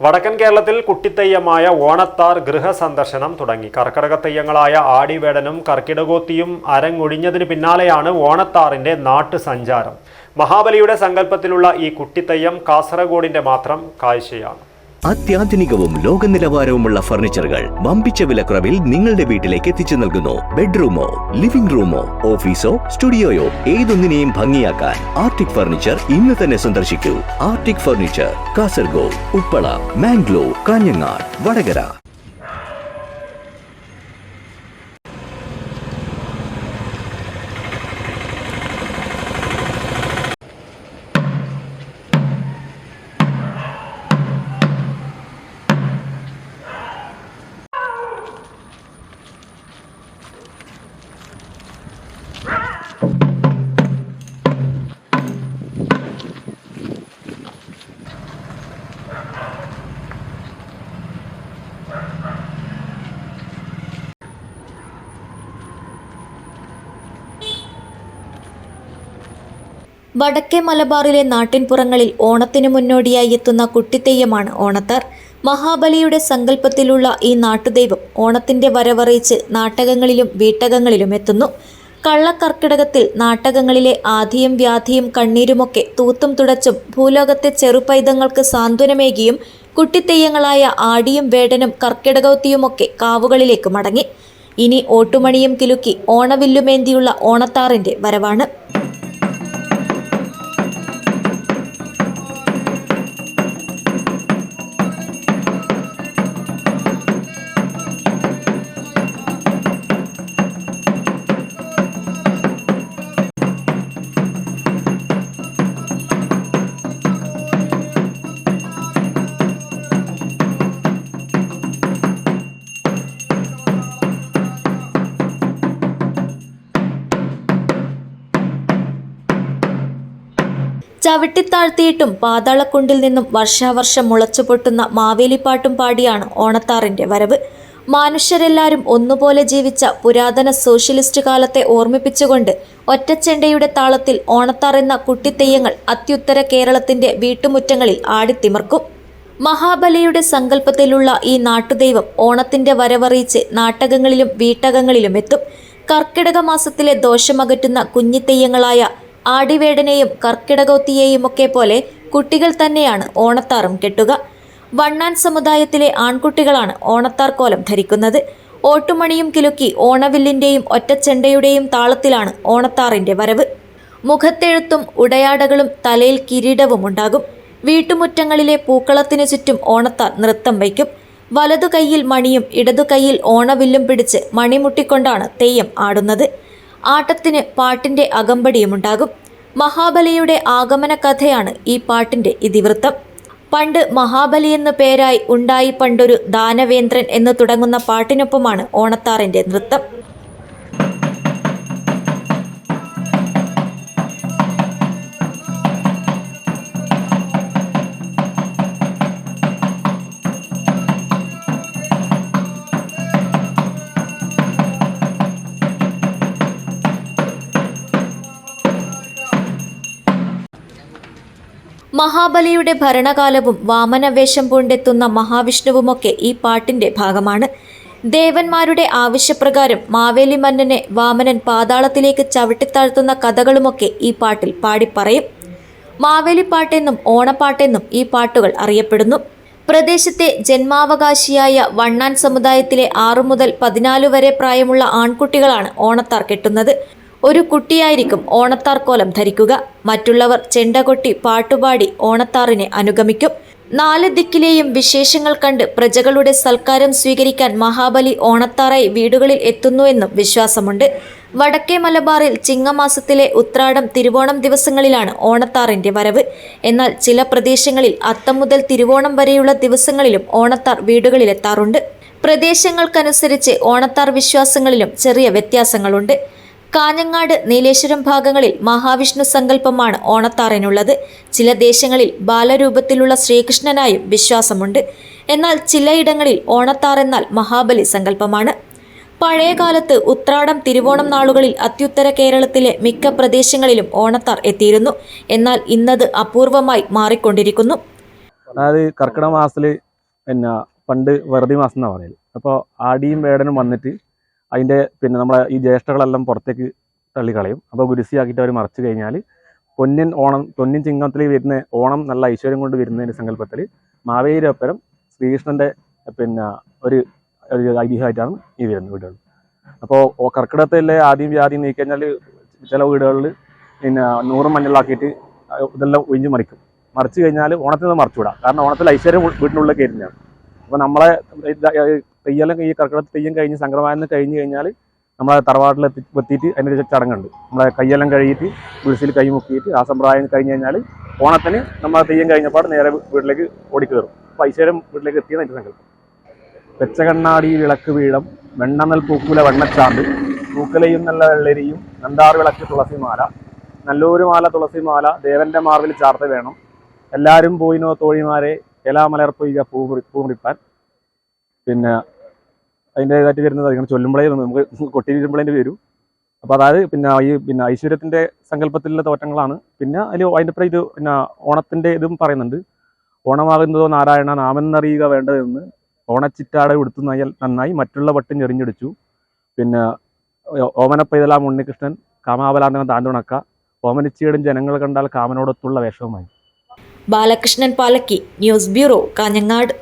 വടക്കൻ കേരളത്തിൽ കുട്ടിത്തെയ്യമായ ഓണത്താർ ഗൃഹസന്ദർശനം തുടങ്ങി. കർക്കിടക തെയ്യങ്ങളായ ആടിവേടനും കർക്കിടകോത്തിയും അരങ്ങൊഴിഞ്ഞതിന് പിന്നാലെയാണ് ഓണത്താറിന്റെ നാട്ടുസഞ്ചാരം. മഹാബലിയുടെ സങ്കല്പത്തിലുള്ള ഈ കുട്ടിത്തെയ്യം കാസർഗോഡിന്റെ മാത്രം കാഴ്ചയാണ്. അത്യാധുനികവും ലോക നിലവാരവുമുള്ള ഫർണിച്ചറുകൾ വമ്പിച്ച വിലക്കുറവിൽ നിങ്ങളുടെ വീട്ടിലേക്ക് എത്തിച്ചു നൽകുന്നു. ബെഡ്റൂമോ, ലിവിംഗ് റൂമോ, ഓഫീസോ, സ്റ്റുഡിയോയോ ഏതൊന്നിനെയും ഭംഗിയാക്കാൻ ആർട്ടിക് ഫർണിച്ചർ ഇന്ന് തന്നെ സന്ദർശിക്കൂ. Arctic furniture, Kasaragod, Uppala, Mangalore, Kanhangad, Vadakara. വടക്കേ മലബാറിലെ നാട്ടിൻപുറങ്ങളിൽ ഓണത്തിനു മുന്നോടിയായി എത്തുന്ന കുട്ടിത്തെയ്യമാണ് ഓണത്താർ. മഹാബലിയുടെ സങ്കല്പത്തിലുള്ള ഈ നാട്ടുദൈവം ഓണത്തിന്റെ വരവറിയിച്ച് നാട്ടകങ്ങളിലും വീട്ടകങ്ങളിലും എത്തുന്നു. കള്ളക്കർക്കിടകത്തിൽ നാട്ടകങ്ങളിലെ ആധിയും വ്യാധിയും കണ്ണീരുമൊക്കെ തൂത്തും തുടച്ചും ഭൂലോകത്തെ ചെറുപൈതങ്ങൾക്ക് സാന്ത്വനമേകിയും കുട്ടിത്തെയ്യങ്ങളായ ആടിയും വേടനും കർക്കിടകോത്തിയുമൊക്കെ കാവുകളിലേക്ക് മടങ്ങി. ഇനി ഓട്ടുമണിയും കിലുക്കി ഓണവില്ലുമേന്തിയുള്ള ഓണത്താറിന്റെ വരവാണ്. ചവിട്ടിത്താഴ്ത്തിയിട്ടും പാതാളക്കുണ്ടിൽ നിന്നും വർഷാവർഷം മുളച്ചുപൊട്ടുന്ന മാവേലിപ്പാട്ടും പാടിയാണ് ഓണത്താറിന്റെ വരവ്. മനുഷ്യരെല്ലാവരും ഒന്നുപോലെ ജീവിച്ച പുരാതന സോഷ്യലിസ്റ്റ് കാലത്തെ ഓർമ്മിപ്പിച്ചുകൊണ്ട് ഒറ്റച്ചെണ്ടയുടെ താളത്തിൽ ഓണത്താർ എന്ന കുട്ടിത്തെയ്യങ്ങൾ അത്യുത്തര കേരളത്തിന്റെ വീട്ടുമുറ്റങ്ങളിൽ ആടിത്തിമർക്കും. മഹാബലിയുടെ സങ്കല്പത്തിലുള്ള ഈ നാട്ടുദൈവം ഓണത്തിന്റെ വരവറിയിച്ച് നാട്ടകങ്ങളിലും വീട്ടകങ്ങളിലും എത്തും. കർക്കിടക മാസത്തിലെ ദോഷമകറ്റുന്ന കുഞ്ഞിത്തെയ്യങ്ങളായ ആടിവേടനെയും കർക്കിടകോത്തിയെയുമൊക്കെ പോലെ കുട്ടികൾ തന്നെയാണ് ഓണത്താറും കെട്ടുക. വണ്ണാൻ സമുദായത്തിലെ ആൺകുട്ടികളാണ് ഓണത്താർ കോലം ധരിക്കുന്നത്. ഓട്ടുമണിയും കിലുക്കി ഓണവില്ലിൻ്റെയും ഒറ്റച്ചെണ്ടയുടെയും താളത്തിലാണ് ഓണത്താറിൻ്റെ വരവ്. മുഖത്തെഴുത്തും ഉടയാടകളും തലയിൽ കിരീടവും ഉണ്ടാകും. വീട്ടുമുറ്റങ്ങളിലെ പൂക്കളത്തിനു ചുറ്റും ഓണത്താർ നൃത്തം വയ്ക്കും. വലതു കൈയിൽ മണിയും ഇടതു കൈയിൽ ഓണവില്ലും പിടിച്ച് മണിമുട്ടിക്കൊണ്ടാണ് തെയ്യം ആടുന്നത്. ആട്ടത്തിന് പാട്ടിൻ്റെ അകമ്പടിയുമുണ്ടാകും. മഹാബലിയുടെ ആഗമന കഥയാണ് ഈ പാട്ടിൻ്റെ ഇതിവൃത്തം. പണ്ട് മഹാബലി എന്ന പേരായി ഉണ്ടായി പണ്ടൊരു ദാനവേന്ദ്രൻ എന്ന് തുടങ്ങുന്ന പാട്ടിനൊപ്പമാണ് ഓണത്താറിൻ്റെ നൃത്തം. മഹാബലിയുടെ ഭരണകാലവും വാമനവേഷം പൂണ്ടെത്തുന്ന മഹാവിഷ്ണുവുമൊക്കെ ഈ പാട്ടിൻ്റെ ഭാഗമാണ്. ദേവന്മാരുടെ ആവശ്യപ്രകാരം മാവേലി മന്നനെ വാമനൻ പാതാളത്തിലേക്ക് ചവിട്ടിത്താഴ്ത്തുന്ന കഥകളുമൊക്കെ ഈ പാട്ടിൽ പാടിപ്പറയും. മാവേലിപ്പാട്ടെന്നും ഓണപ്പാട്ടെന്നും ഈ പാട്ടുകൾ അറിയപ്പെടുന്നു. പ്രദേശത്തെ ജന്മാവകാശിയായ വണ്ണാൻ സമുദായത്തിലെ 6 മുതൽ 14 വരെ പ്രായമുള്ള ആൺകുട്ടികളാണ് ഓണത്താർ കെട്ടുന്നത്. ഒരു കുട്ടിയായിരിക്കും ഓണത്താർ കോലം ധരിക്കുക. മറ്റുള്ളവർ ചെണ്ടകൊട്ടി പാട്ടുപാടി ഓണത്താറിനെ അനുഗമിക്കും. 4 ദിക്കിലെയും വിശേഷങ്ങൾ കണ്ട് പ്രജകളുടെ സൽക്കാരം സ്വീകരിക്കാൻ മഹാബലി ഓണത്താറായി വീടുകളിൽ എത്തുന്നുവെന്നും വിശ്വാസമുണ്ട്. വടക്കേ മലബാറിൽ ചിങ്ങമാസത്തിലെ ഉത്രാടം തിരുവോണം ദിവസങ്ങളിലാണ് ഓണത്താറിന്റെ വരവ്. എന്നാൽ ചില പ്രദേശങ്ങളിൽ അത്തം മുതൽ തിരുവോണം വരെയുള്ള ദിവസങ്ങളിലും ഓണത്താർ വീടുകളിലെത്താറുണ്ട്. പ്രദേശങ്ങൾക്കനുസരിച്ച് ഓണത്താർ വിശ്വാസങ്ങളിലും ചെറിയ വ്യത്യാസങ്ങളുണ്ട്. കാഞ്ഞങ്ങാട്, നീലേശ്വരം ഭാഗങ്ങളിൽ മഹാവിഷ്ണു സങ്കല്പമാണ് ഓണത്താറിനുള്ളത്. ചില ദേശങ്ങളിൽ ബാലരൂപത്തിലുള്ള ശ്രീകൃഷ്ണനായും വിശ്വാസമുണ്ട്. എന്നാൽ ചിലയിടങ്ങളിൽ ഓണത്താർ എന്നാൽ മഹാബലി സങ്കല്പമാണ്. പഴയകാലത്ത് ഉത്രാടം തിരുവോണം നാളുകളിൽ അത്യുത്തര കേരളത്തിലെ മിക്ക പ്രദേശങ്ങളിലും ഓണത്താർ എത്തിയിരുന്നു. എന്നാൽ ഇന്നത് അപൂർവമായി മാറിക്കൊണ്ടിരിക്കുന്നു. അതായത് കർക്കിടക മാസത്തിൽ പിന്നെ പണ്ട് വെറുതെ മാസം എന്നാണ് പറയുന്നത്. അപ്പോൾ ആടിയും വേടനും വന്നിട്ട് അതിൻ്റെ പിന്നെ നമ്മളെ ഈ ജ്യേഷ്ഠകളെല്ലാം പുറത്തേക്ക് തള്ളിക്കളയും. അപ്പോൾ ഗുരുസിയാക്കിയിട്ട് അവർ മറച്ചു കഴിഞ്ഞാൽ പൊന്നിൻ ചിങ്ങത്തിൽ വരുന്ന ഓണം നല്ല ഐശ്വര്യം കൊണ്ട് വരുന്നതിൻ്റെ സങ്കല്പത്തിൽ മാവേലിയൊപ്പരം ശ്രീകൃഷ്ണൻ്റെ പിന്നെ ഒരു ഐതിഹ്യമായിട്ടാണ് ഈ വരുന്നത് വീടുകൾ. അപ്പോൾ കർക്കിടകത്തിലെ ആദ്യം വ്യാധി നീക്കിക്കഴിഞ്ഞാൽ ചില വീടുകളിൽ പിന്നെ 100 മഞ്ഞളാക്കിയിട്ട് ഇതെല്ലാം ഒഴിഞ്ഞ് മറിച്ച് കഴിഞ്ഞാൽ ഓണത്തിൽ നിന്ന് മറിച്ചുവിടാം. കാരണം ഓണത്തിൽ ഐശ്വര്യം വീട്ടിനുള്ളിൽ കയറുന്നതാണ്. അപ്പോൾ നമ്മളെ തെയ്യെല്ലാം ഈ കർക്കിടകത്തിൽ തെയ്യം കഴിഞ്ഞ് സംക്രമണം കഴിഞ്ഞ് കഴിഞ്ഞാൽ നമ്മളെ തറവാട്ടിൽ എത്തിയിട്ട് അതിൻ്റെ ചടങ്ങുണ്ട്. നമ്മളെ കയ്യെല്ലാം കഴുകിയിട്ട് കുളിസിൽ കൈ മുക്കിയിട്ട് ആ സമ്പ്രദായം കഴിഞ്ഞ് കഴിഞ്ഞാൽ ഓണത്തിന് നമ്മൾ തെയ്യം കഴിഞ്ഞപ്പാട് നേരെ വീട്ടിലേക്ക് ഓടിക്കയറും. അപ്പോൾ ഐശ്വര്യം വീട്ടിലേക്ക് എത്തിയെന്ന് അതിൻ്റെ സങ്കല്പം. വെച്ചകണ്ണാടി വിളക്ക് വീഴം വെണ്ണനൽ പൂക്കുല വെണ്ണച്ചാന്ത് പൂക്കലയും നല്ല വെള്ളരിയും നന്ദാർ വിളക്ക് തുളസിമാല നല്ലൊരു മാല തുളസിമാല ദേവന്റെ മാർവിൽ ചാർത്ത വേണം എല്ലാവരും പോയിനോ തോഴിമാരെ എലാമലർപ്പൊയ്ക പൂമുറിപ്പാൻ. പിന്നെ അതിൻ്റെ ഇതായിട്ട് വരുന്നത് അതിങ്ങനെ ചൊല്ലുമ്പോഴേ നമുക്ക് കൊട്ടിയിരിക്കുമ്പോഴേ വരും. അപ്പോൾ അതായത് പിന്നെ ഐശ്വര്യത്തിൻ്റെ സങ്കല്പത്തിലുള്ള തോറ്റങ്ങളാണ്. പിന്നെ അതിൻ്റെ ഇത് പിന്നെ ഓണത്തിൻ്റെ ഇതും പറയുന്നുണ്ട്. ഓണമാകുന്നതോ നാരായണ നാമെന്നറിയുക വേണ്ടതെന്ന് ഓണച്ചിറ്റാടെ ഉടുത്തു നന്നായി മറ്റുള്ള വട്ടും ഞെറിഞ്ഞിടിച്ചു. പിന്നെ ഓമനപ്പൈതലാം ഉണ്ണികൃഷ്ണൻ കാമാബലാന്തകം താന്തുണക്ക ഓമനിച്ചീടും ജനങ്ങൾ കണ്ടാൽ കാമനോടൊത്തുള്ള വേഷവുമായി. Balakrishnan Palakki, news bureau, Kanhangad.